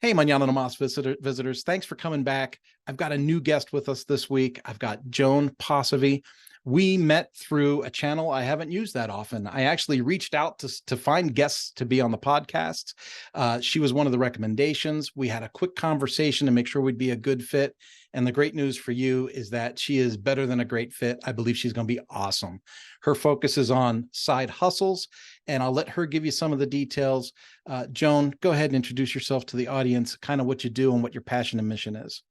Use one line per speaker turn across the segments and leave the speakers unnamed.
Hey, Manana Namas visitors. Thanks for coming back. I've got a new guest with us this week. I've got Joan Posivy. We met through a channel I haven't used that often. I actually reached out to find guests to be on the podcast. She was one of the recommendations. We had a quick conversation to make sure we'd be a good fit. And the great news for you is that she is better than a great fit. I believe she's going to be awesome. Her focus is on side hustles, and I'll let her give you some of the details. Joan, go ahead and introduce yourself to the audience, kind of what you do and what your passion and mission is.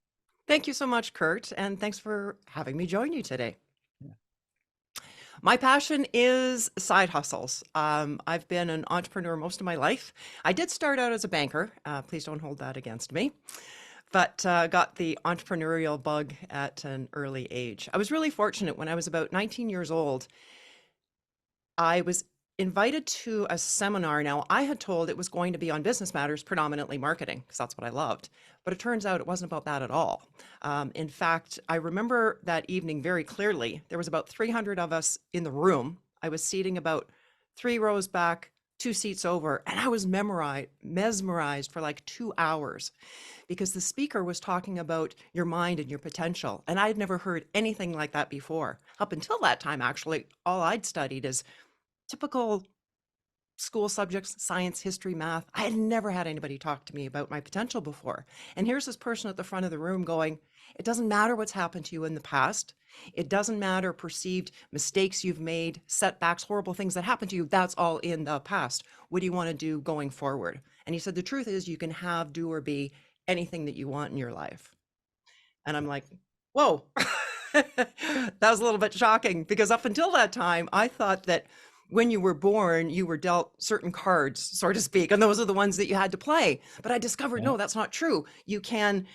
Thank you so much, Kurt, and thanks for having me join you today. My passion is side hustles. I've been an entrepreneur most of my life. I did start out as a banker. Please don't hold that against me. But got the entrepreneurial bug at an early age. I was really fortunate when I was about 19 years old. I was invited to a seminar. Now, I had told it was going to be on business matters, predominantly marketing, because that's what I loved. But it turns out it wasn't about that at all. In fact, I remember that evening very clearly. There was about 300 of us in the room. I was seating about 3 rows back, 2 seats over, and I was mesmerized for like 2 hours because the speaker was talking about your mind and your potential. And I had never heard anything like that before. Up until that time, actually, all I'd studied is typical school subjects, science, history, math. I had never had anybody talk to me about my potential before. And here's this person at the front of the room going, it doesn't matter what's happened to you in the past. It doesn't matter perceived mistakes you've made, setbacks, horrible things that happened to you. That's all in the past. What do you want to do going forward? And he said, the truth is you can have, do, or be anything that you want in your life. And I'm like, whoa, that was a little bit shocking because up until that time, I thought that when you were born, you were dealt certain cards, so to speak, and those are the ones that you had to play. But I discovered, no, that's not true. You can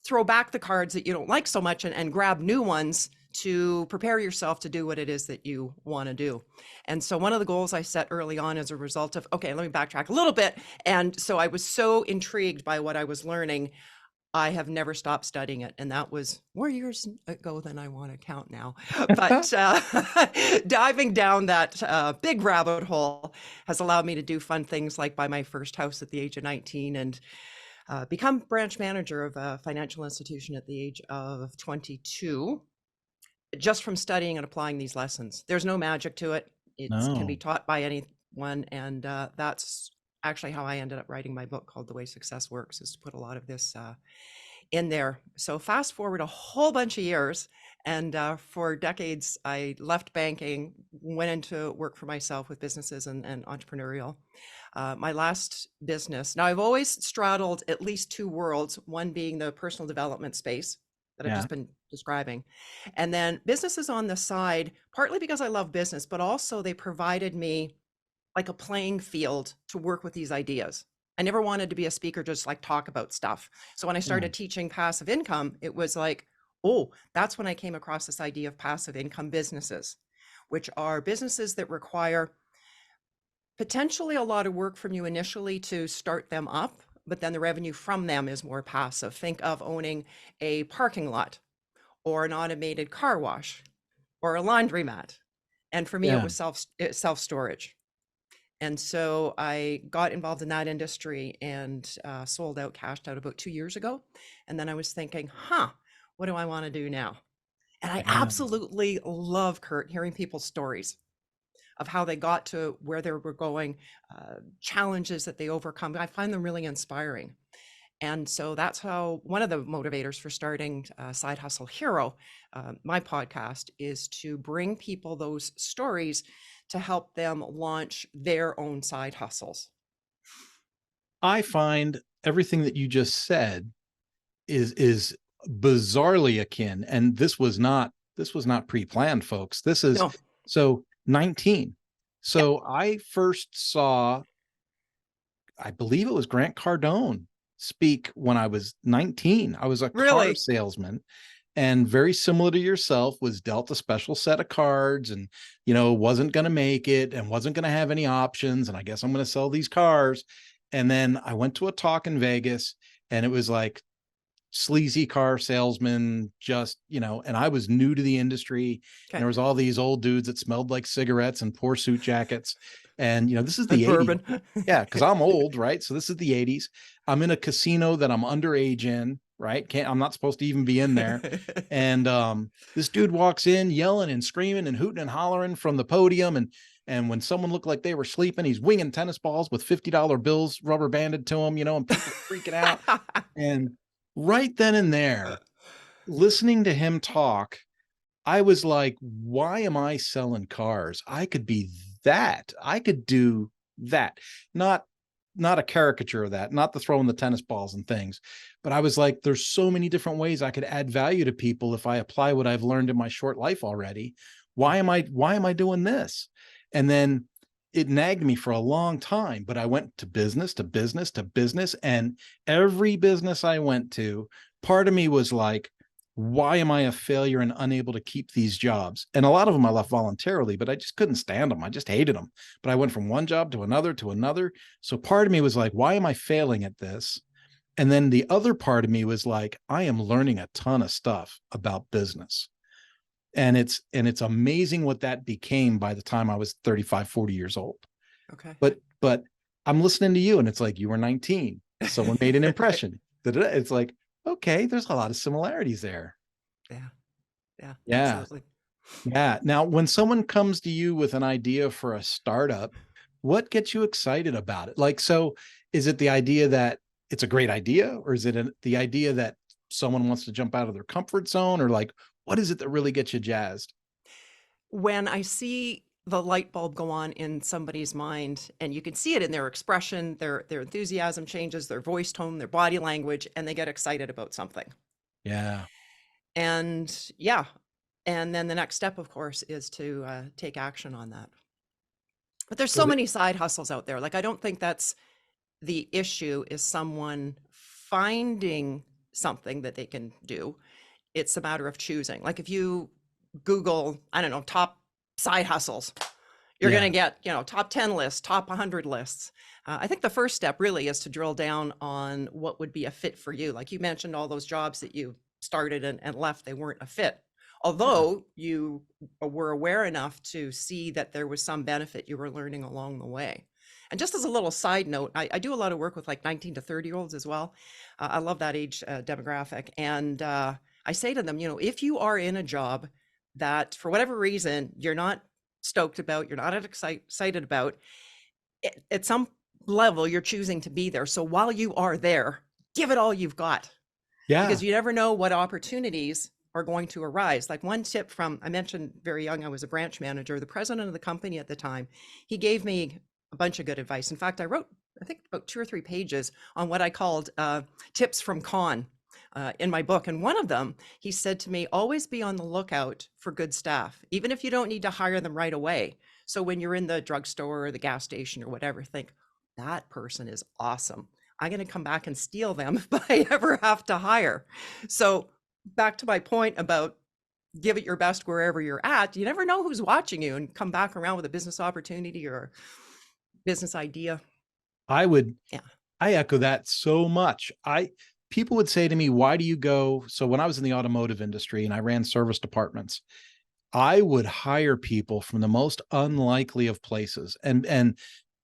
throw back the cards that you don't like so much and grab new ones to prepare yourself to do what it is that you want to do. And so one of the goals I set early on as a result of, okay, let me backtrack a little bit. And so I was so intrigued by what I was learning, I have never stopped studying it. And that was more years ago than I want to count now. But diving down that big rabbit hole has allowed me to do fun things like buy my first house at the age of 19 and become branch manager of a financial institution at the age of 22, just from studying and applying these lessons. There's no magic to it. It can be taught by anyone. And that's actually how I ended up writing my book called The Way Success Works, is to put a lot of this in there. So fast forward a whole bunch of years, and for decades, I left banking, went into work for myself with businesses and entrepreneurial. My last business, now I've always straddled at least 2 worlds, one being the personal development space that I've just been describing. And then businesses on the side, partly because I love business, but also they provided me like a playing field to work with these ideas. I never wanted to be a speaker, just like talk about stuff. So when I started teaching passive income, it was like, oh, that's when I came across this idea of passive income businesses, which are businesses that require potentially a lot of work from you initially to start them up, but then the revenue from them is more passive. Think of owning a parking lot or an automated car wash or a laundromat. And for me, it was self-storage. And so I got involved in that industry and sold out, cashed out about 2 years ago. And then I was thinking, what do I want to do now? And I absolutely love, Kurt, hearing people's stories of how they got to where they were going, challenges that they overcome. I find them really inspiring. And so that's how one of the motivators for starting Side Hustle Hero, my podcast, is to bring people those stories to help them launch their own side hustles.
I find everything that you just said is bizarrely akin, and this was not pre-planned, folks. This is so 19. So I first saw, I believe it was Grant Cardone speak when I was 19. I was a car salesman, and very similar to yourself, was dealt a special set of cards and, wasn't going to make it and wasn't going to have any options. And I guess I'm going to sell these cars. And then I went to a talk in Vegas, and it was like sleazy car salesman, just, and I was new to the industry. And
Okay.
there was all these old dudes that smelled like cigarettes and poor suit jackets. And, this is
And
the 80s.
bourbon.
Yeah, because I'm old, right? So this is the 80s. I'm in a casino that I'm underage in, right? I'm not supposed to even be in there. And this dude walks in yelling and screaming and hooting and hollering from the podium. And when someone looked like they were sleeping, he's winging tennis balls with $50 bills rubber banded to him, and people freaking out. And right then and there, listening to him talk, I was like, why am I selling cars? I could be that. I could do that. Not a caricature of that, not the throwing the tennis balls and things, but I was like, there's so many different ways I could add value to people if I apply what I've learned in my short life already. Why am I doing this? And then it nagged me for a long time, but I went to business, to business, to business. And every business I went to, part of me was like, why am I a failure and unable to keep these jobs? And a lot of them I left voluntarily, but I just couldn't stand them. I just hated them. But I went from one job to another to another. So part of me was like, why am I failing at this? And then the other part of me was like, I am learning a ton of stuff about business. And it's amazing what that became by the time I was 35, 40 years old.
Okay.
But I'm listening to you and it's like, you were 19. Someone made an impression. It's like, okay, there's a lot of similarities there.
Yeah,
Yeah.
absolutely.
Yeah. Now, when someone comes to you with an idea for a startup, what gets you excited about it? Like, so is it the idea that it's a great idea, or is it the idea that someone wants to jump out of their comfort zone, or like, what is it that really gets you jazzed?
When I see the light bulb go on in somebody's mind, and you can see it in their expression, their enthusiasm changes, their voice tone, their body language, and they get excited about something.
Yeah.
And yeah, and then the next step, of course, is to take action on that. But there's
So
so many side hustles out there. Like, I don't think that's the issue, is someone finding something that they can do. It's a matter of choosing. Like, if you Google, I don't know, top side hustles, you're going
yeah.
to get, top 10 lists, top 100 lists. I think the first step really is to drill down on what would be a fit for you. Like you mentioned, all those jobs that you started and left, they weren't a fit. Although you were aware enough to see that there was some benefit you were learning along the way. And just as a little side note, I do a lot of work with like 19 to 30-year-olds as well. I love that age demographic. And I say to them, if you are in a job that for whatever reason you're not stoked about, you're not excited about, at some level you're choosing to be there. So while you are there, give it all you've got,
Yeah.
because you never know what opportunities are going to arise. Like one tip from, I mentioned very young, I was a branch manager, the president of the company at the time, he gave me a bunch of good advice. In fact, I wrote, I think about 2 or 3 pages on what I called tips from Con in my book. And one of them, he said to me, always be on the lookout for good staff, even if you don't need to hire them right away. So when you're in the drugstore or the gas station or whatever, think, that person is awesome. I'm going to come back and steal them if I ever have to hire. So back to my point about give it your best wherever you're at. You never know who's watching you, and come back around with a business opportunity or business idea.
I
Yeah.
echo that so much. People would say to me, why do you go? So when I was in the automotive industry and I ran service departments, I would hire people from the most unlikely of places, and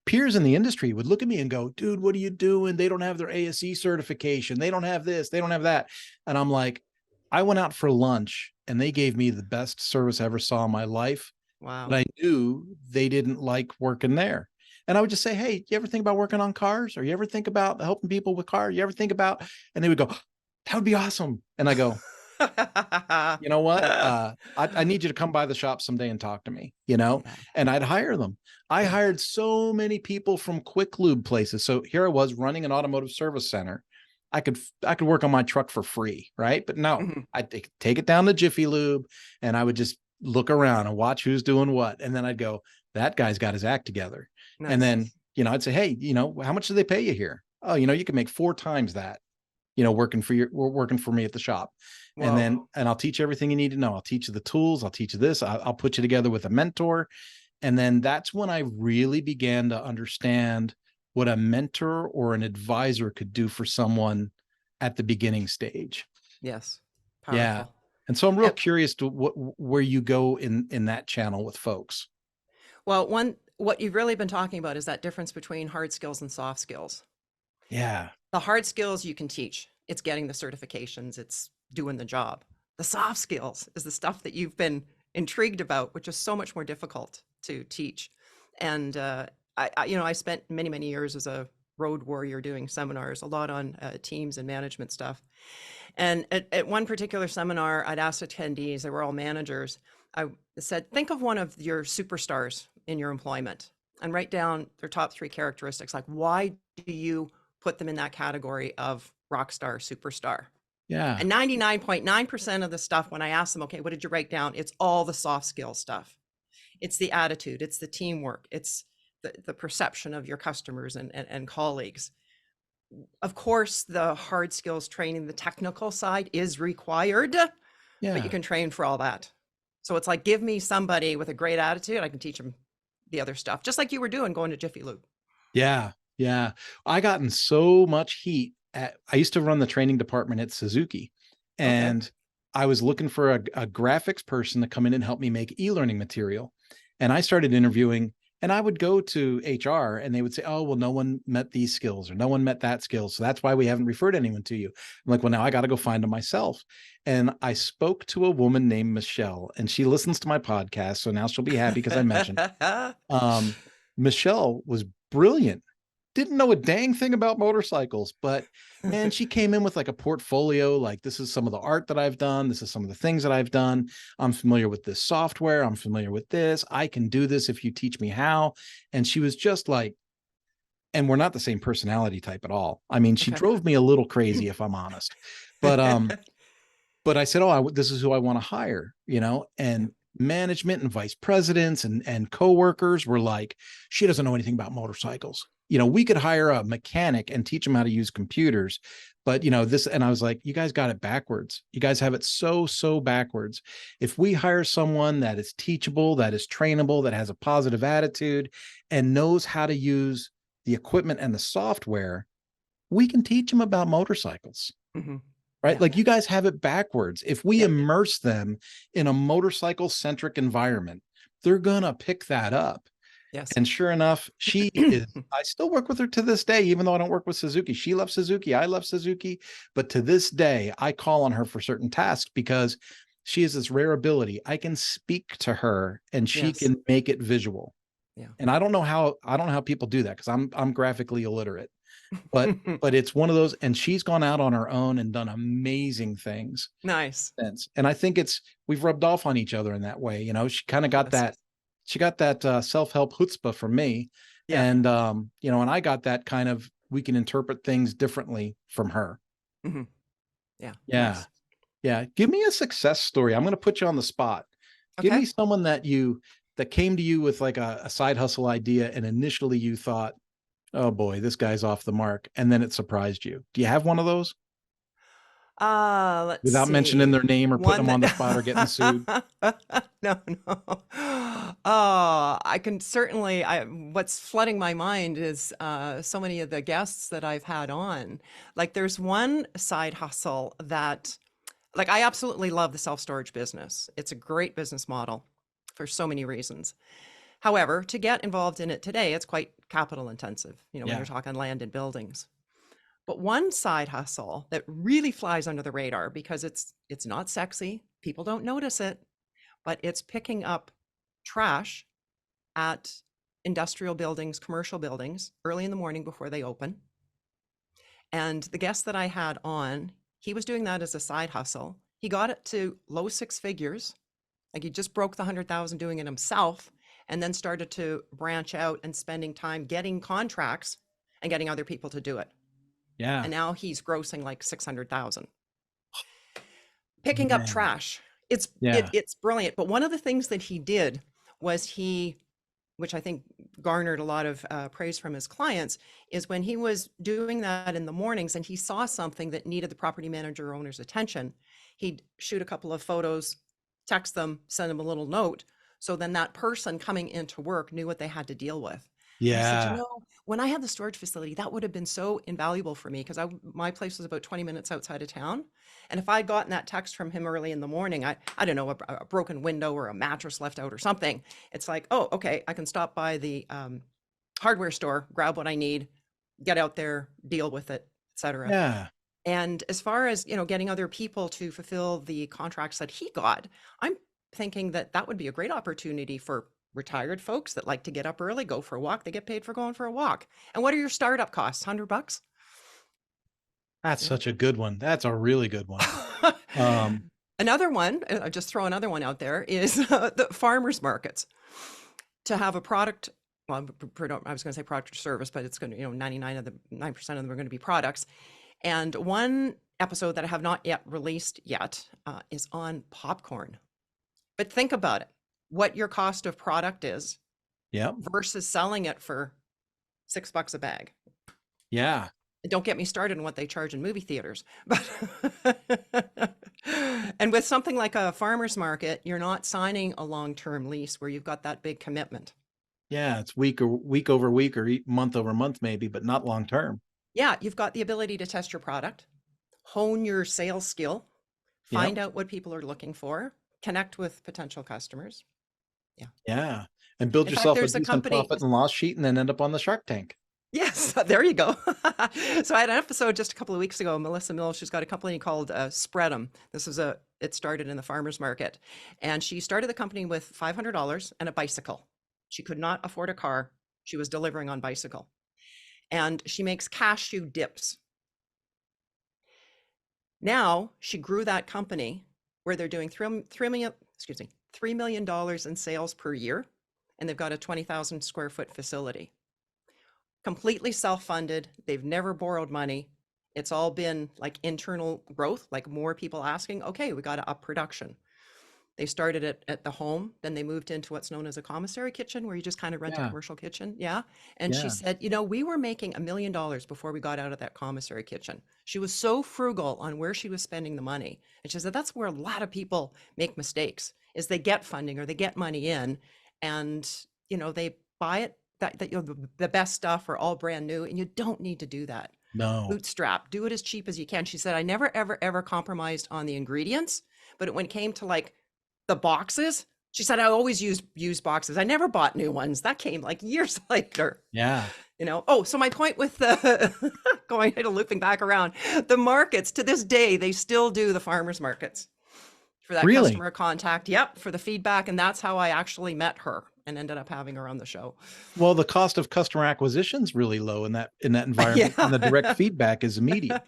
peers in the industry would look at me and go, dude, what are you doing? They don't have their ASE certification. They don't have this, they don't have that. And I'm like, I went out for lunch and they gave me the best service I ever saw in my life.
Wow.
But I knew they didn't like working there. And I would just say, hey, you ever think about working on cars? Or you ever think about helping people with cars? You ever think about, and they would go, that would be awesome. And I go, you know what? I need you to come by the shop someday and talk to me, and I'd hire them. I hired so many people from quick lube places. So here I was running an automotive service center. I could work on my truck for free, right? But no, I'd take it down to Jiffy Lube and I would just look around and watch who's doing what. And then I'd go, that guy's got his act together.
Nice.
And then, I'd say, hey, how much do they pay you here? Oh, you can make 4 times that, working for me at the shop.
Whoa.
And I'll teach you everything you need to know. I'll teach you the tools. I'll teach you this. I'll put you together with a mentor. And then that's when I really began to understand what a mentor or an advisor could do for someone at the beginning stage.
Yes.
Yeah.
Powerful.
And so I'm real
And,
curious to where you go in that channel with folks.
well, what you've really been talking about is that difference between hard skills and soft skills.
Yeah.
The hard skills you can teach. It's getting the certifications, it's doing the job. The soft skills is the stuff that you've been intrigued about, which is so much more difficult to teach. And I spent many, many years as a road warrior doing seminars, a lot on teams and management stuff. And at one particular seminar, I'd asked attendees, they were all managers. I said, think of one of your superstars in your employment and write down their top three characteristics. Like, why do you put them in that category of rock star, superstar?
Yeah.
And 99.9% of the stuff, when I ask them, okay, what did you write down? It's all the soft skill stuff. It's the attitude, it's the teamwork, it's the perception of your customers and colleagues. Of course, the hard skills training, the technical side is required, but you
Yeah.
can train for all that. So it's like, give me somebody with a great attitude, I can teach them the other stuff, just like you were doing going to Jiffy Lube.
Yeah. Yeah. I got in so much heat I used to run the training department at Suzuki,
Okay.
and I was looking for a graphics person to come in and help me make e-learning material. And I started interviewing, and I would go to HR and they would say, oh, well, no one met these skills or no one met that skill. So that's why we haven't referred anyone to you. I'm like, well, now I got to go find them myself. And I spoke to a woman named Michelle, and she listens to my podcast. So now she'll be happy because I mentioned um, Michelle was brilliant, didn't know a dang thing about motorcycles, but man, she came in with like a portfolio. Like, this is some of the art that I've done. This is some of the things that I've done. I'm familiar with this software. I'm familiar with this. I can do this if you teach me how. And she was just like, and we're not the same personality type at all. I mean, she
Okay.
drove me a little crazy, if I'm honest. But I said, oh, this is who I want to hire,
Yeah.
and management and vice presidents and coworkers were like, she doesn't know anything about motorcycles. We could hire a mechanic and teach them how to use computers, but this, and I was like, you guys got it backwards. You guys have it so backwards. If we hire someone that is teachable, that is trainable, that has a positive attitude and knows how to use the equipment and the software, we can teach them about motorcycles.
Mm-hmm.
Right?
Yeah.
Like, you guys have it backwards. If we
Yeah.
immerse them in a motorcycle centric environment, they're going to pick that up.
Yes.
And sure enough, I still work with her to this day, even though I don't work with Suzuki. She loves Suzuki. I love Suzuki. But to this day, I call on her for certain tasks because she has this rare ability. I can speak to her and she
Yes.
can make it visual.
Yeah.
And I don't know how people do that because I'm graphically illiterate. But it's one of those, and she's gone out on her own and done amazing things
Nice.
since. And I think we've rubbed off on each other in that way. She kind of got
Yes.
that, self-help chutzpah from me.
Yeah.
And, and I got that kind of, we can interpret things differently from her.
Mm-hmm. Yeah.
Yeah.
Nice.
Yeah. Give me a success story. I'm going to put you on the spot. Give
Okay.
me someone that came to you with like a side hustle idea. And initially you thought, oh boy, this guy's off the mark. And then it surprised you. Do you have one of those?
Let's
Without mentioning
see.
their name or putting
One
them on the
that
spot or getting sued.
no, no. Oh, I can certainly what's flooding my mind is so many of the guests that I've had on. Like there's one side hustle that like I absolutely love the self-storage business. It's a great business model for so many reasons. However, to get involved in it today, it's quite capital intensive, when
Yeah.
you're talking land and buildings. But one side hustle that really flies under the radar because it's not sexy, people don't notice it, but it's picking up trash at industrial buildings, commercial buildings early in the morning before they open. And the guest that I had on, he was doing that as a side hustle. He got it to low six figures. Like he just broke the 100,000 doing it himself and then started to branch out and spending time getting contracts and getting other people to do it.
Yeah.
And now he's grossing like 600,000. Picking up
Man.
trash. It's
Yeah.
it's brilliant. But one of the things that he did was which I think garnered a lot of praise from his clients, is when he was doing that in the mornings and he saw something that needed the property manager or owner's attention, he'd shoot a couple of photos, text them, send them a little note. So then that person coming into work knew what they had to deal with. And he said,
Yeah.
when I had the storage facility, that would have been so invaluable for me because my place was about 20 minutes outside of town. And if I'd gotten that text from him early in the morning, I don't know, a broken window or a mattress left out or something, it's like, oh, okay, I can stop by the hardware store, grab what I need, get out there, deal with it, etc.
Yeah.
And as far as, getting other people to fulfill the contracts that he got, I'm thinking that that would be a great opportunity for retired folks that like to get up early, go for a walk. They get paid for going for a walk. And what are your startup costs? $100?
That's
Yeah.
such a good one. That's a really good one. Um,
Another one, I'll just throw another one out there, is the farmers markets. To have a product, well, I was going to say product or service, but it's going to, 99% of them are going to be products. And one episode that I have not yet released yet is on popcorn. But think about it, what your cost of product is
yeah.
versus selling it for $6 a bag.
Yeah.
And don't get me started on what they charge in movie theaters. But and with something like a farmer's market, you're not signing a long-term lease where you've got that big commitment.
Yeah. It's week over week or month over month, maybe, but not long term.
Yeah, you've got the ability to test your product, hone your sales skill, find out what people are looking for, connect with potential customers. Yeah.
Yeah. And build
In fact,
yourself a
there's a
decent
company.
profit and loss sheet and then end up on the Shark Tank.
Yes, there you go. So I had an episode just a couple of weeks ago. Melissa Mills, she's got a company called Spread 'em. It started in the farmer's market. And she started the company with $500 and a bicycle. She could not afford a car. She was delivering on bicycle. And she makes cashew dips. Now she grew that company where they're doing $3 million in sales per year. And they've got a 20,000 square foot facility. Completely self-funded. They've never borrowed money. It's all been like internal growth, like more people asking, okay, we got to up production. They started it at the home, then they moved into what's known as a commissary kitchen where you just kind of rent a commercial kitchen. Yeah. And she said, we were making $1 million before we got out of that commissary kitchen. She was so frugal on where she was spending the money. And she said, that's where a lot of people make mistakes is they get funding or they get money in and, they buy it that the best stuff are all brand new and you don't need to do that.
No.
Bootstrap, do it as cheap as you can. She said, I never, ever, ever compromised on the ingredients, but when it came to like the boxes, she said, I always used boxes. I never bought new ones. That came like years later.
Yeah.
Oh, so my point with the looping back around the markets to this day, they still do the farmers markets for that customer contact. Yep. For the feedback. And that's how I actually met her and ended up having her on the show.
Well, the cost of customer acquisition is really low in that environment, and the direct feedback is immediate.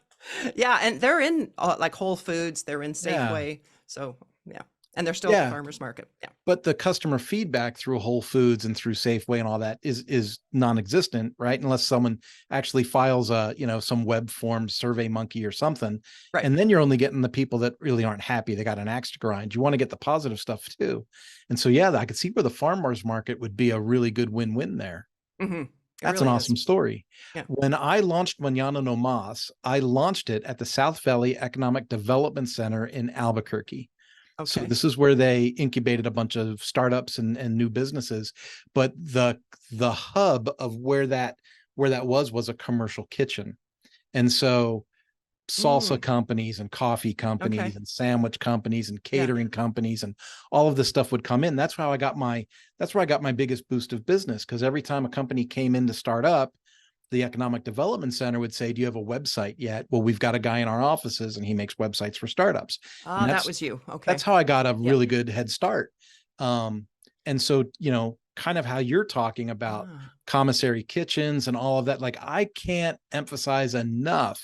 Yeah, and they're in like Whole Foods, they're in Safeway, so yeah, and they're still at the farmers market. Yeah,
but the customer feedback through Whole Foods and through Safeway and all that is non-existent, right? Unless someone actually files a some web form, Survey Monkey or something, right? And then you're only getting the people that really aren't happy. They got an axe to grind. You want to get the positive stuff too. And so, yeah, I could see where the farmers market would be a really good win-win there.
Mm-hmm.
That's really an awesome story. Yeah. When I launched Mañana No Mas, I launched it at the South Valley Economic Development Center in Albuquerque. Okay. So this is where they incubated a bunch of startups and new businesses. But the hub of where that was a commercial kitchen. And so salsa companies and coffee companies and sandwich companies and catering companies and all of this stuff would come in. That's where I got my biggest boost of business, because every time a company came in to start up, the Economic Development Center would say, do you have a website yet? Well, we've got a guy in our offices and he makes websites for startups.
Ah, that was you. Okay.
That's how I got a really good head start. And so, kind of how you're talking about commissary kitchens and all of that, like I can't emphasize enough.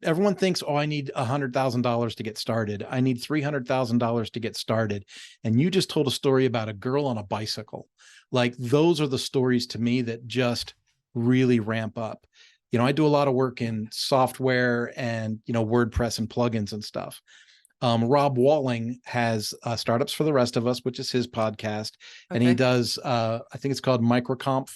Everyone thinks, I need $100,000 to get started. I need $300,000 to get started. And you just told a story about a girl on a bicycle. Like those are the stories to me that just really ramp up. I do a lot of work in software and, WordPress and plugins and stuff. Rob Walling has Startups for the Rest of Us, which is his podcast. And he does, I think it's called MicroConf,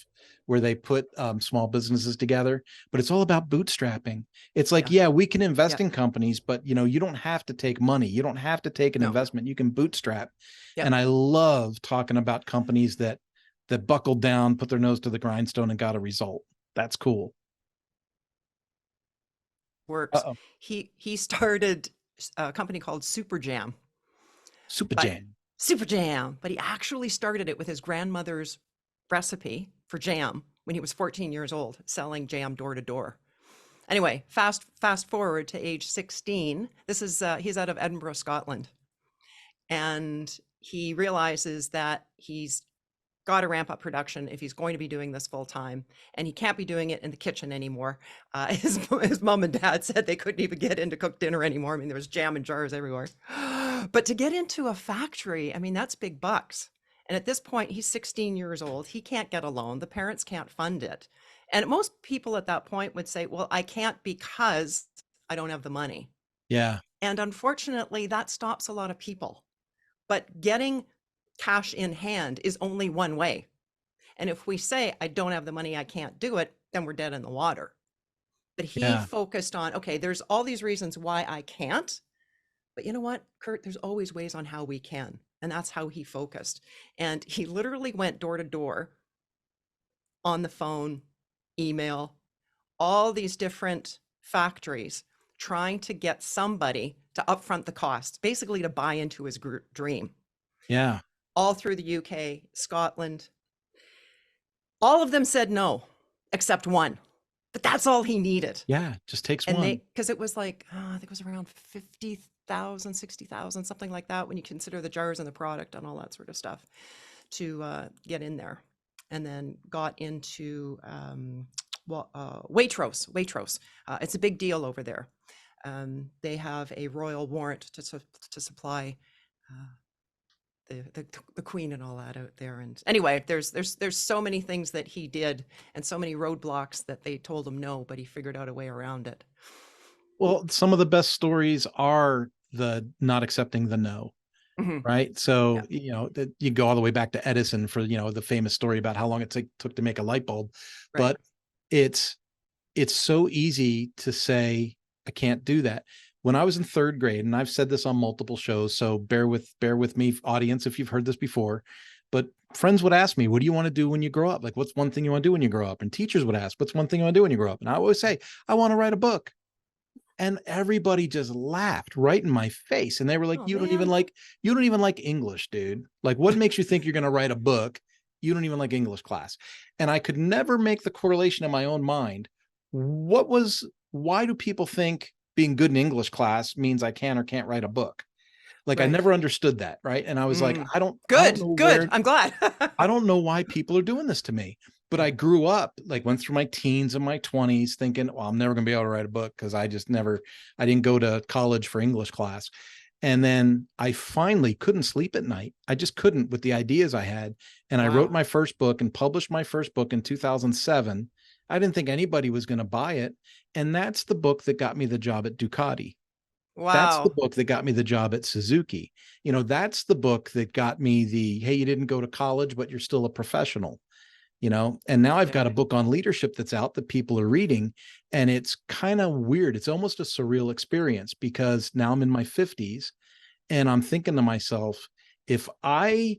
where they put small businesses together, but it's all about bootstrapping. It's like, we can invest in companies, but you don't have to take money. You don't have to take an investment. You can bootstrap. And I love talking about companies that that buckled down, put their nose to the grindstone, and got a result. That's cool.
Works.
Uh-oh.
He started a company called Super Jam,
Super
but
Jam.
but he actually started it with his grandmother's recipe for jam when he was 14 years old, selling jam door to door. Anyway, fast forward to age 16. This is he's out of Edinburgh, Scotland, and he realizes that he's got to ramp up production if he's going to be doing this full time, and he can't be doing it in the kitchen anymore. His mom and dad said they couldn't even get in to cook dinner anymore. I mean, there was jam in jars everywhere. But to get into a factory, I mean, that's big bucks. And at this point, he's 16 years old. He can't get a loan. The parents can't fund it. And most people at that point would say, well, I can't because I don't have the money.
Yeah.
And unfortunately, that stops a lot of people. But getting cash in hand is only one way. And if we say, I don't have the money, I can't do it, then we're dead in the water. But he
Yeah.
focused on, okay, there's all these reasons why I can't. But you know what, Kurt, there's always ways on how we can. And that's how he focused. And he literally went door to door on the phone, email, all these different factories trying to get somebody to upfront the cost, basically to buy into his dream.
Yeah.
All through the UK, Scotland. All of them said no, except one. But that's all he needed.
Yeah. Just takes
And
one.
because it was like, I think it was around 50,000, 60,000, something like that, when you consider the jars and the product and all that sort of stuff to get in there. And then got into Waitrose. Waitrose. It's a big deal over there. They have a royal warrant to supply the queen and all that out there. And anyway, there's so many things that he did and so many roadblocks that they told him no, but he figured out a way around it.
Well, some of the best stories are the not accepting the no.
Mhm.
Right. So,
Yeah,
that you go all the way back to Edison for, the famous story about how long it took to make a light bulb.
right.
But it's so easy to say, I can't do that. When I was in third grade, and I've said this on multiple shows, so bear with me, audience, if you've heard this before, but friends would ask me, what do you want to do when you grow up? Like, what's one thing you want to do when you grow up? And teachers would ask, what's one thing you want to do when you grow up? And I always say, I want to write a book. And everybody just laughed right in my face. And they were like,
Oh
you don't
man.
even like English, dude. Like, what makes you think you're going to write a book? You don't even like English class. And I could never make the correlation in my own mind. Why do people think being good in English class means I can or can't write a book? Like, I
Right.
never understood that. Right. And I was like,
Mm.
I don't
Good,
know
good.
where,
I'm glad.
I don't know why people are doing this to me. But I grew up, like, went through my teens and my 20s thinking, well, I'm never going to be able to write a book because I didn't go to college for English class. And then I finally couldn't sleep at night. I just couldn't with the ideas I had. And I wrote
Wow.
my first book and published my first book in 2007. I didn't think anybody was going to buy it. And that's the book that got me the job at Ducati. That's the
Wow.
book that got me the job at Suzuki. That's the book that got me the, hey, you didn't go to college, but you're still a professional. And now I've
Yeah.
got a book on leadership that's out that people are reading, and it's kind of weird. It's almost a surreal experience because now I'm in my 50s and I'm thinking to myself, if I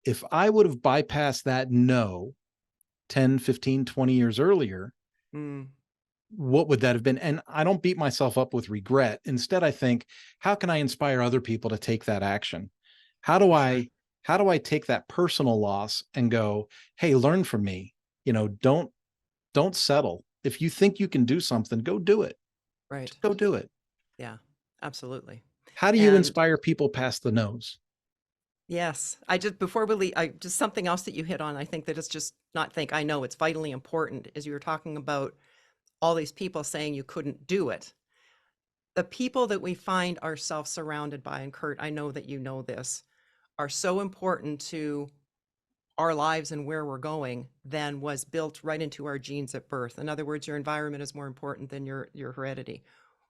would have bypassed that no 10, 15, 20 years earlier,
Mm.
what would that have been? And I don't beat myself up with regret. Instead, I think, how can I inspire other people to take that action? How do
Sure.
I take that personal loss and go, hey, learn from me? Don't settle. If you think you can do something, go do it.
Right.
Just go do it.
Yeah, absolutely.
How do you
And
inspire people past the nose?
yes, I just before we leave, I just something else that you hit on. I think that it's just not think I know it's vitally important is you were talking about all these people saying you couldn't do it. The people that we find ourselves surrounded by, and Kurt, I know that you know this, are so important to our lives and where we're going than was built right into our genes at birth. In other words, your environment is more important than your heredity,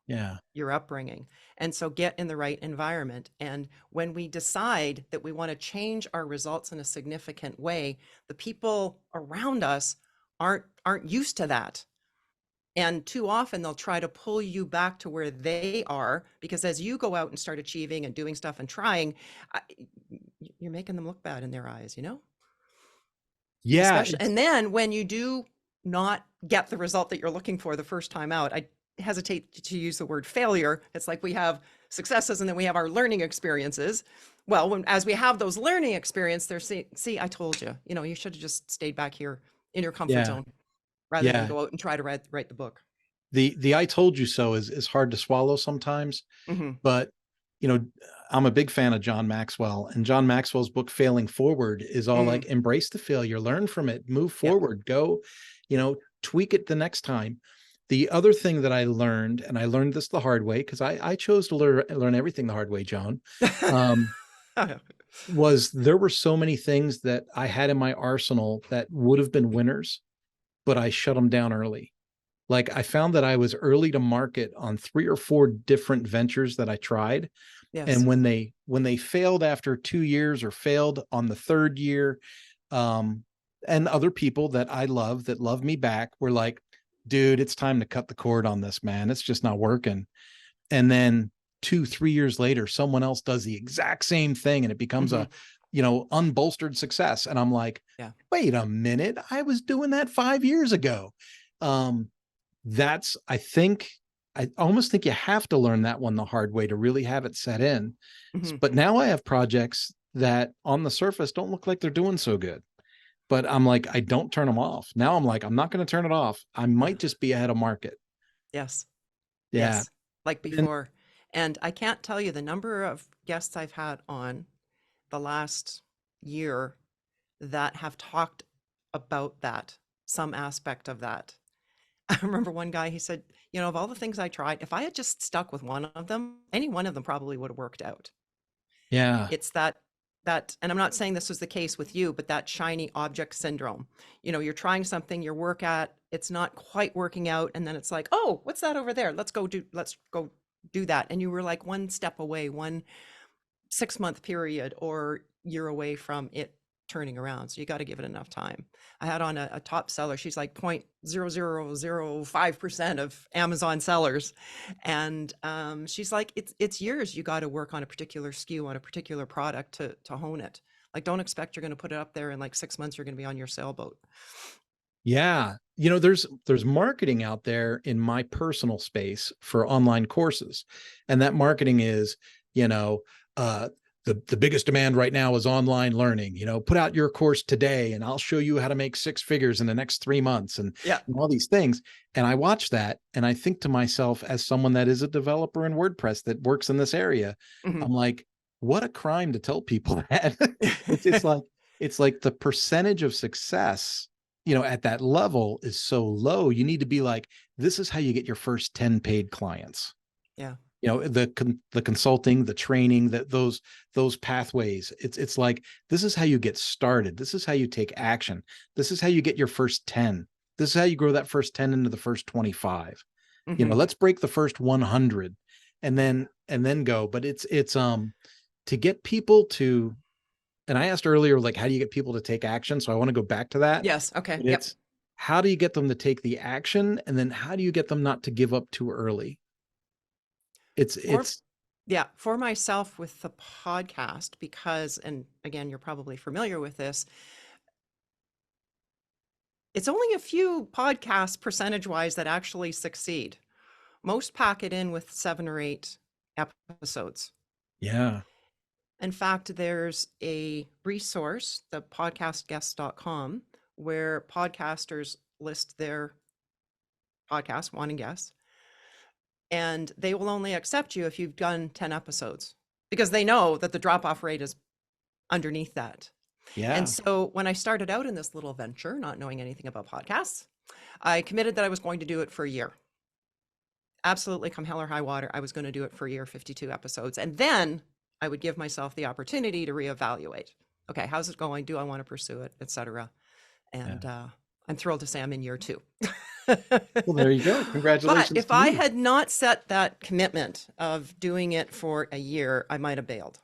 Yeah.
your upbringing. And so get in the right environment. And when we decide that we want to change our results in a significant way, the people around us aren't used to that. And too often they'll try to pull you back to where they are because as you go out and start achieving and doing stuff and trying, you're making them look bad in their eyes, you know?
Yeah,
Especially, and then when you do not get the result that you're looking for the first time out, I hesitate to use the word failure. It's like we have successes and then we have our learning experiences. Well, as we have those learning experience, they're saying, see, I told you, you should have just stayed back here in your comfort
yeah,
zone rather than
yeah.
go out and try to write the book.
The I told you so is hard to swallow sometimes,
Hmm.
but you know, I'm a big fan of John Maxwell, and John Maxwell's book Failing Forward is all
Mm,
like embrace the failure, learn from it, move
yeah.
forward, go, tweak it the next time. The other thing that I learned, and I learned this the hard way because I chose to learn everything the hard way, Joan, um, was there were so many things that I had in my arsenal that would have been winners, but I shut them down early. Like I found that I was early to market on 3 or 4 different ventures that I tried.
Yes.
And when they failed after 2 years or failed on the third year, um, and other people that I love that love me back were like, dude, it's time to cut the cord on this, man. It's just not working. And then 2, 3 years later, someone else does the exact same thing and it becomes
Hmm.
a, unbolstered success. And I'm like,
Yeah.
wait a minute, I was doing that 5 years ago. Um, I almost think you have to learn that one the hard way to really have it set in.
Hmm.
But now I have projects that on the surface don't look like they're doing so good. But I'm like, I don't turn them off. Now I'm like, I'm not going to turn it off. I
Yeah.
might just be ahead of market.
Yes.
Yeah.
Yes. Like
And
before. And I can't tell you the number of guests I've had on the last year that have talked about that, some aspect of that. I remember one guy, he said, of all the things I tried, if I had just stuck with one of them, any one of them probably would have worked out.
yeah,
It's that, and I'm not saying this was the case with you, but that shiny object syndrome. You're trying something, your work at, it's not quite working out, and then it's like, oh, what's that over there? Let's go do that. And you were like one step away, 1 6-month period or year away from it turning around. So you got to give it enough time. I had on a top seller. She's like 0.0005% of Amazon sellers. And she's like, it's years you got to work on a particular SKU, on a particular product to hone it. Like, don't expect you're going to put it up there in like 6 months, you're going to be on your sailboat.
yeah. There's marketing out there in my personal space for online courses. And that marketing is, you know, uh, the biggest demand right now is online learning. Put out your course today and I'll show you how to make 6 figures in the next 3 months
Yeah.
and all these things. And I watch that and I think to myself, as someone that is a developer in WordPress that works in this area,
Mhm.
I'm like, what a crime to tell people that. It's like the percentage of success, at that level is so low. You need to be like, this is how you get your first 10 paid clients.
Yeah.
The consulting, the training, those pathways. It's like, this is how you get started. This is how you take action. This is how you get your first 10. This is how you grow that first 10 into the first 25.
Hmm.
Let's break the first 100 and then go. But it's to get people to, and I asked earlier, like, how do you get people to take action? So I want to go back to that.
Yes. Okay.
But
Yep.
it's, how do you get them to take the action? And then how do you get them not to give up too early? It's
For
it's
Yeah, for myself with the podcast, because, and again, you're probably familiar with this, it's only a few podcasts percentage wise that actually succeed. Most pack it in with 7 or 8 episodes.
yeah.
In fact, there's a resource, the podcastguest.com, where podcasters list their podcast, wanting guests, and they will only accept you if you've done 10 episodes because they know that the drop off rate is underneath that. And
Yeah.
so when I started out in this little venture, not knowing anything about podcasts, I committed that I was going to do it for a year. Absolutely, come hell or high water, I was going to do it for a year, 52 episodes. And then I would give myself the opportunity to reevaluate. Okay, how's it going? Do I want to pursue it, etc.
Yeah.
And I'm thrilled to say I'm in year 2.
Well, there you go.
But
Congratulations
if
to
I
you.
had not set that commitment of doing it for a year, I might have bailed.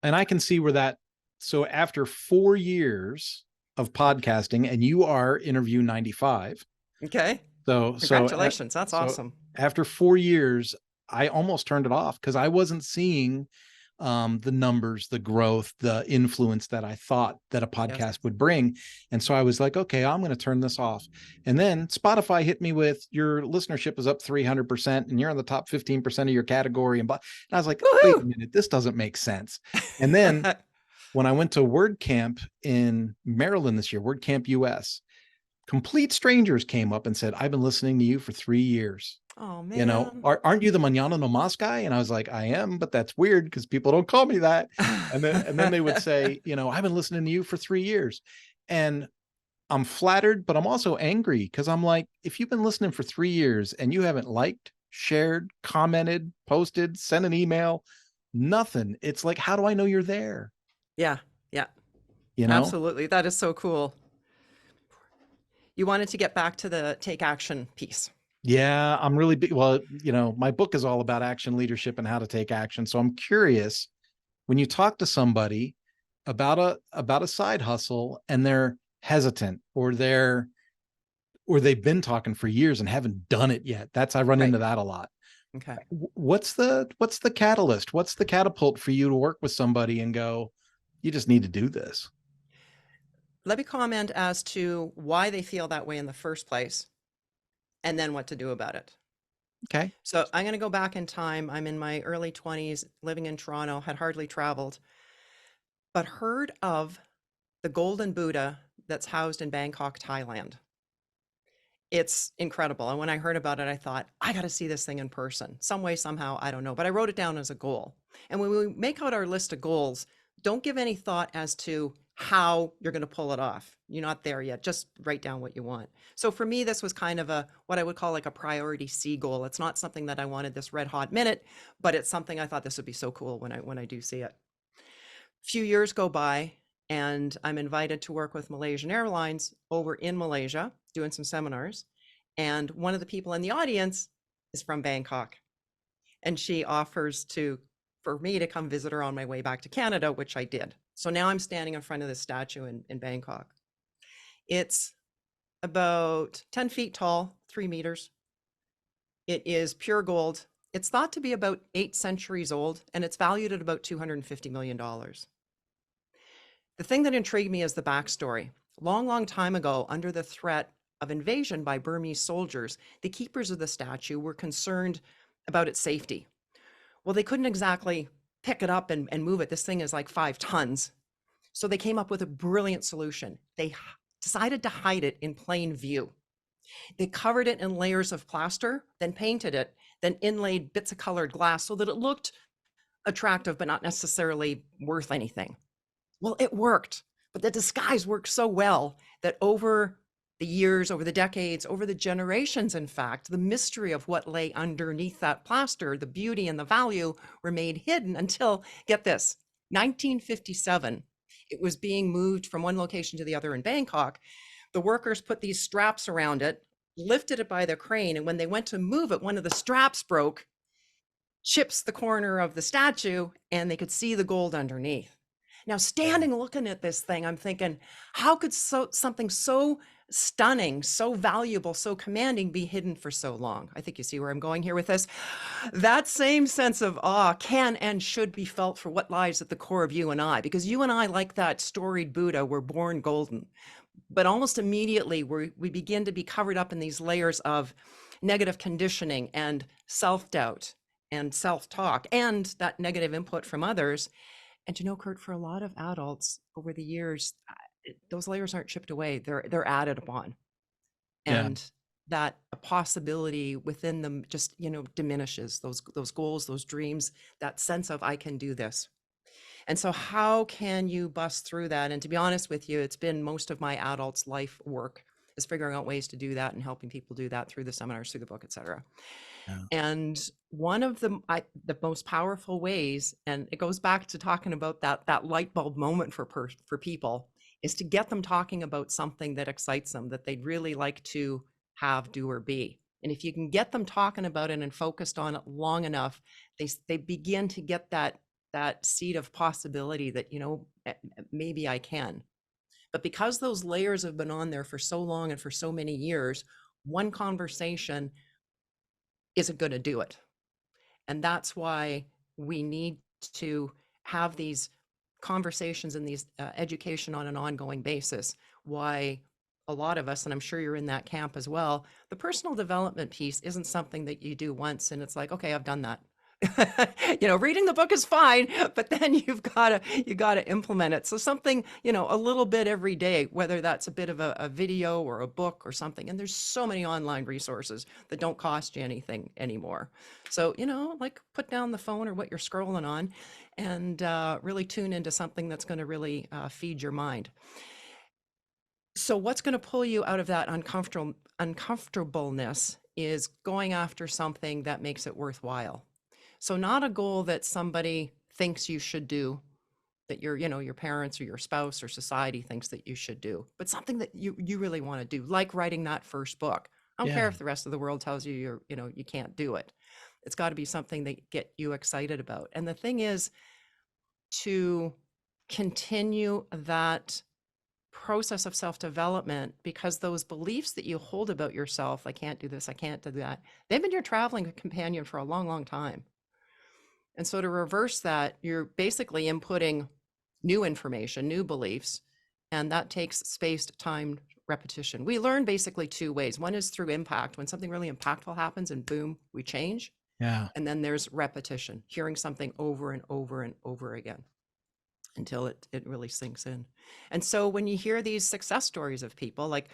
And I can see where that, so after 4 years of podcasting, and you are interview 95.
Okay.
So
Congratulations. That's
so
awesome.
after 4 years, I almost turned it off because I wasn't seeing the numbers, the growth, the influence that I thought that a
Yes.
podcast would bring. And so I was like, okay, I'm going to turn this off. And then Spotify hit me with, your listenership is up 300% and you're in the top 15% of your category. And I was like, wait a
Woohoo!
minute, this doesn't make sense. And then when I went to WordCamp in Maryland this year, WordCamp US, complete strangers came up and said, I've been listening to you for 3 years.
Oh
You know,
man.
aren't you the Manana no Mas guy? And I was like, I am, but that's weird because people don't call me that. And then they would say, I've been listening to you for 3 years. And I'm flattered, but I'm also angry because I'm like, if you've been listening for 3 years and you haven't liked, shared, commented, posted, sent an email, nothing. It's like, how do I know you're there?
Yeah, yeah,
You know?
absolutely. That is so cool. You wanted to get back to the take action piece.
Yeah, I'm really big. Well, my book is all about action leadership and how to take action. So I'm curious, when you talk to somebody about a side hustle and they're hesitant, or they've been talking for years and haven't done it yet. I run
Right.
into that a lot.
Okay.
What's the catalyst? What's the catapult for you to work with somebody and go, you just need to do this?
Let me comment as to why they feel that way in the first place and then what to do about it.
Okay.
So I'm going to go back in time. I'm in my early 20s, living in Toronto, had hardly traveled, but heard of the Golden Buddha that's housed in Bangkok, Thailand. It's incredible. And when I heard about it, I thought, I got to see this thing in person, some way, somehow, I don't know. But I wrote it down as a goal. And when we make out our list of goals, don't give any thought as to how you're going to pull it off. You're not there yet. Just write down what you want. So for me, this was kind of what I would call like a priority C goal. It's not something that I wanted this red hot minute, but it's something I thought this would be so cool when I do see it. A few years go by and I'm invited to work with Malaysian Airlines over in Malaysia doing some seminars. And one of the people in the audience is from Bangkok. And she offers for me to come visit her on my way back to Canada, which I did. So now I'm standing in front of this statue in Bangkok. It's about 10 feet tall, 3 meters. It is pure gold. It's thought to be about 8 centuries old, and it's valued at about $250 million. The thing that intrigued me is the backstory. Long, long time ago, under the threat of invasion by Burmese soldiers, the keepers of the statue were concerned about its safety. Well, they couldn't exactly pick it up and move it. This thing is like 5 tons. So they came up with a brilliant solution. They decided to hide it in plain view. They covered it in layers of plaster, then painted it, then inlaid bits of colored glass so that it looked attractive, but not necessarily worth anything. Well, it worked, but the disguise worked so well that over the years, over the decades, over the generations, in fact, the mystery of what lay underneath that plaster, the beauty and the value, remained hidden until, get this, 1957. It was being moved from one location to the other in Bangkok. The workers put these straps around it, lifted it by the crane, and when they went to move it, one of the straps broke, chips the corner of the statue, and they could see the gold underneath. Now, standing looking at this thing, I'm thinking, how could something so stunning, so valuable, so commanding be hidden for so long? I think you see where I'm going here with this. That same sense of awe can and should be felt for what lies at the core of you and I, because you and I, like that storied Buddha, were born golden. But almost immediately, we begin to be covered up in these layers of negative conditioning and self-doubt and self-talk and that negative input from others. And Kurt, for a lot of adults over the years, those layers aren't chipped away; they're added upon,
Yeah.
and that a possibility within them just diminishes those goals, those dreams, that sense of I can do this. And so, how can you bust through that? And to be honest with you, it's been most of my adults' life work is figuring out ways to do that and helping people do that through the seminars, through the book, etc.
Yeah.
And one of the most powerful ways, and it goes back to talking about that light bulb moment for people, is to get them talking about something that excites them, that they'd really like to have, do, or be. And if you can get them talking about it and focused on it long enough, they begin to get that seed of possibility that maybe I can. But because those layers have been on there for so long and for so many years, one conversation isn't going to do it. And that's why we need to have these conversations and these education on an ongoing basis, why a lot of us, and I'm sure you're in that camp as well, the personal development piece isn't something that you do once and it's like, okay, I've done that. Reading the book is fine, but then you gotta implement it. So something, a little bit every day, whether that's a bit of a video or a book or something. And there's so many online resources that don't cost you anything anymore. So, like put down the phone or what you're scrolling on and really tune into something that's going to really feed your mind. So what's going to pull you out of that uncomfortableness is going after something that makes it worthwhile. So not a goal that somebody thinks you should do, that your parents or your spouse or society thinks that you should do, but something that you really want to do, like writing that first book. I don't care if the rest of the world tells you you can't do it. It's got to be something that get you excited about. And the thing is to continue that process of self-development, because those beliefs that you hold about yourself, I can't do this, I can't do that, they've been your traveling companion for a long, long time. And so to reverse that, you're basically inputting new information, new beliefs, and that takes spaced time repetition. We learn basically two ways. One is through impact, when something really impactful happens and boom, we change.
Yeah.
And then there's repetition, hearing something over and over and over again until it really sinks in. And so when you hear these success stories of people, like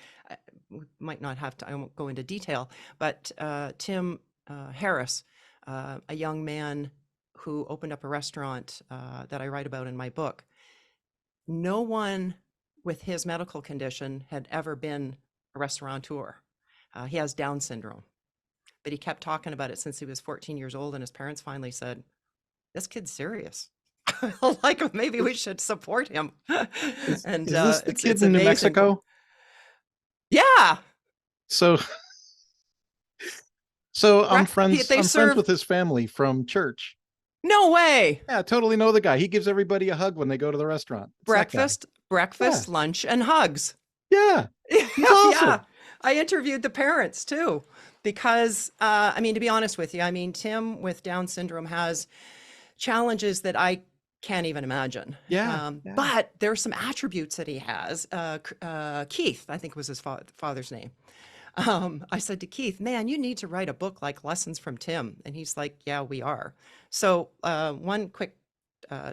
we might not have to, I won't go into detail, but Tim Harris, a young man who opened up a restaurant that I write about in my book. No one with his medical condition had ever been a restaurateur. He has Down syndrome, but he kept talking about it since he was 14 years old. And his parents finally said, this kid's serious. Like maybe we should support him.
Is this the kid in New Mexico?
Yeah.
So I'm friends with his family from church.
No way.
Yeah, I totally know the guy. He gives everybody a hug when they go to the restaurant.
Breakfast, lunch, and hugs.
Yeah. He's awesome.
Yeah. I interviewed the parents too, because to be honest with you, Tim with Down syndrome has challenges that I can't even imagine.
Yeah.
But there's some attributes that he has. Keith, I think was his father's name. I said to Keith, man, you need to write a book like Lessons from Tim. And he's like, yeah, we are. So one quick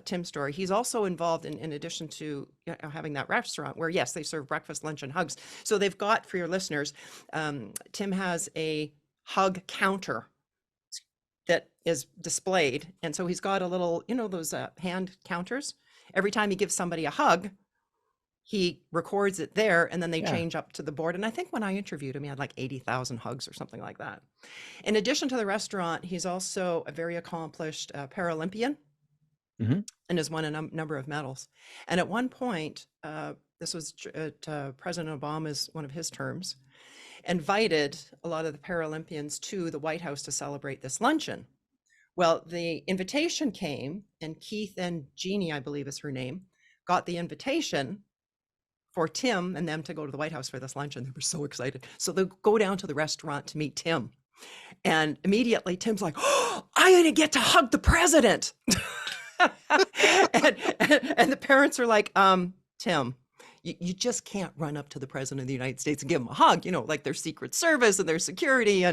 Tim story. He's also involved in addition to having that restaurant where, yes, they serve breakfast, lunch, and hugs. So they've got, for your listeners, Tim has a hug counter that is displayed. And so he's got a little, those hand counters. Every time he gives somebody a hug, he records it there, and then they change up to the board. And I think when I interviewed him, he had like 80,000 hugs or something like that. In addition to the restaurant, he's also a very accomplished Paralympian and has won a number of medals. And at one point, this was at President Obama's, one of his terms, invited a lot of the Paralympians to the White House to celebrate this luncheon. Well, the invitation came, and Keith and Jeannie, I believe is her name, got the invitation for Tim and them to go to the White House for this luncheon. They were so excited. So they go down to the restaurant to meet Tim. And immediately Tim's like, oh, I'm going to get to hug the president. and the parents are like, Tim, you just can't run up to the president of the United States and give him a hug, like their Secret Service and their security.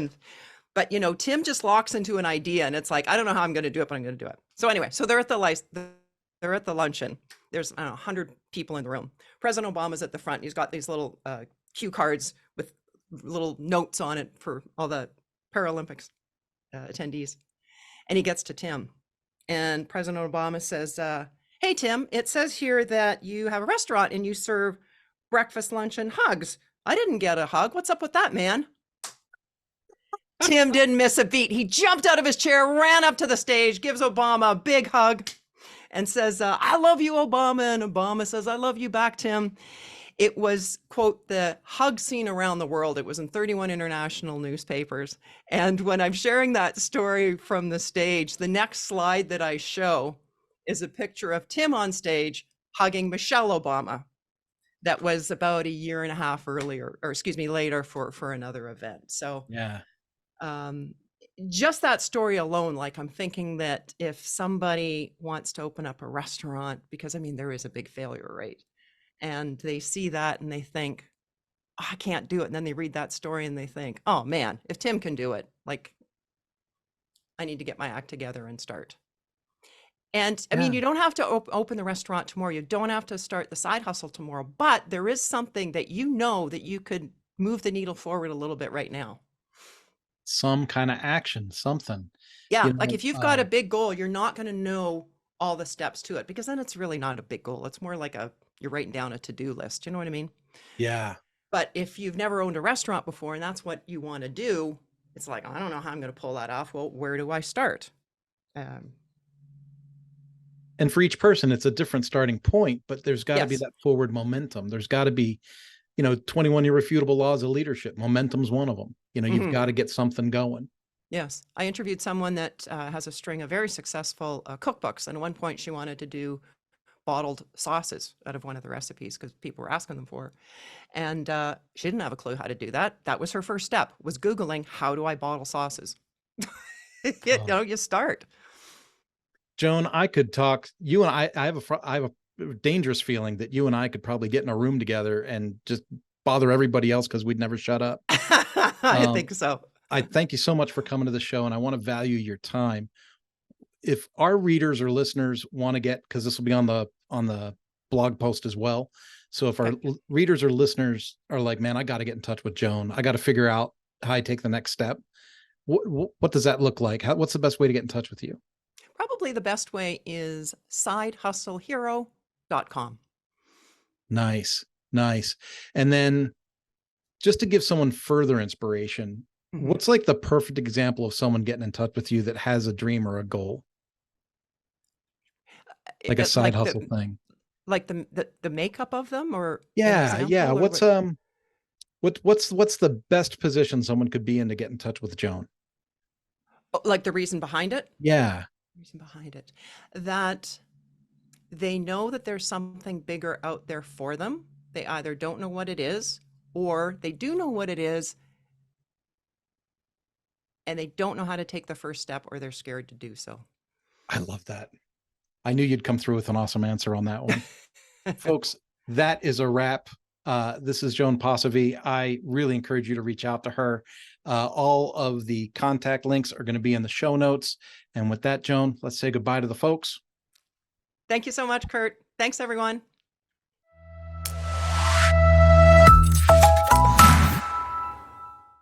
But Tim just locks into an idea, and it's like, I don't know how I'm going to do it, but I'm going to do it. So anyway, so they're at the luncheon. There's 100 people in the room. President Obama's at the front. He's got these little cue cards with little notes on it for all the Paralympics attendees. And he gets to Tim. And President Obama says, hey, Tim, it says here that you have a restaurant and you serve breakfast, lunch, and hugs. I didn't get a hug. What's up with that, man? Tim didn't miss a beat. He jumped out of his chair, ran up to the stage, gives Obama a big hug, and says, I love you, Obama. And Obama says, I love you back, Tim. It was, quote, the hug scene around the world. It was in 31 international newspapers. And when I'm sharing that story from the stage, the next slide that I show is a picture of Tim on stage hugging Michelle Obama. That was about a year and a half earlier, or excuse me, later for another event. So,
yeah.
just that story alone, like I'm thinking that if somebody wants to open up a restaurant, because I mean, there is a big failure rate, and they see that and they think, "Oh, I can't do it." And then they read that story and they think, oh man, if Tim can do it, like I need to get my act together and start. And I
Yeah.
mean, you don't have to open the restaurant tomorrow. You don't have to start the side hustle tomorrow, but there is something that you know that you could move the needle forward a little bit right now.
Some kind of action, something,
Yeah,
you
like
know,
if you've got a big goal, you're not going to know all the steps to it because then it's really not a big goal. It's more like you're writing down a to-do list. You know what I mean?
yeah.
But if you've never owned a restaurant before and that's what you want to do, it's like, I don't know how I'm going to pull that off. Well, where do I start? Um,
And for each person, it's a different starting point, but there's got to be
yes.
that forward momentum. There's got to be, 21 irrefutable laws of leadership. Momentum's one of them. You've
Hmm.
got to get something going.
Yes. I interviewed someone that has a string of very successful cookbooks. And at one point she wanted to do bottled sauces out of one of the recipes because people were asking them for her. And she didn't have a clue how to do that. That was her first step, was Googling, how do I bottle sauces?
Oh,
You start.
Joan, I could talk. You and I have a dangerous feeling that you and I could probably get in a room together and just bother everybody else because we'd never shut up.
I
Um,
think so.
I thank you so much for coming to the show, and I want to value your time. If our readers or listeners want to get, because this will be on the blog post as well. So if our
Okay.
readers or listeners are like, man, I got to get in touch with Joan. I got to figure out how I take the next step. What does that look like? What's the best way to get in touch with you?
Probably the best way is sidehustlehero.com.
Nice, nice. And then just to give someone further inspiration,
Mhm.
what's like the perfect example of someone getting in touch with you that has a dream or a goal, like a side
Like
hustle thing?
the makeup of them or an
Yeah, yeah.
example or
What's
what?
what's the best position someone could be in to get in touch with Joan?
Oh, like the reason behind it?
Yeah,
Reason behind it. That they know that there's something bigger out there for them. They either don't know what it is or they do know what it is and they don't know how to take the first step or they're scared to do so.
I love that. I knew you'd come through with an awesome answer on that one. Folks, that is a wrap. This is Joan Posivy. I really encourage you to reach out to her. All of the contact links are going to be in the show notes. And with that, Joan, let's say goodbye to the folks.
Thank you so much, Kurt. Thanks, everyone.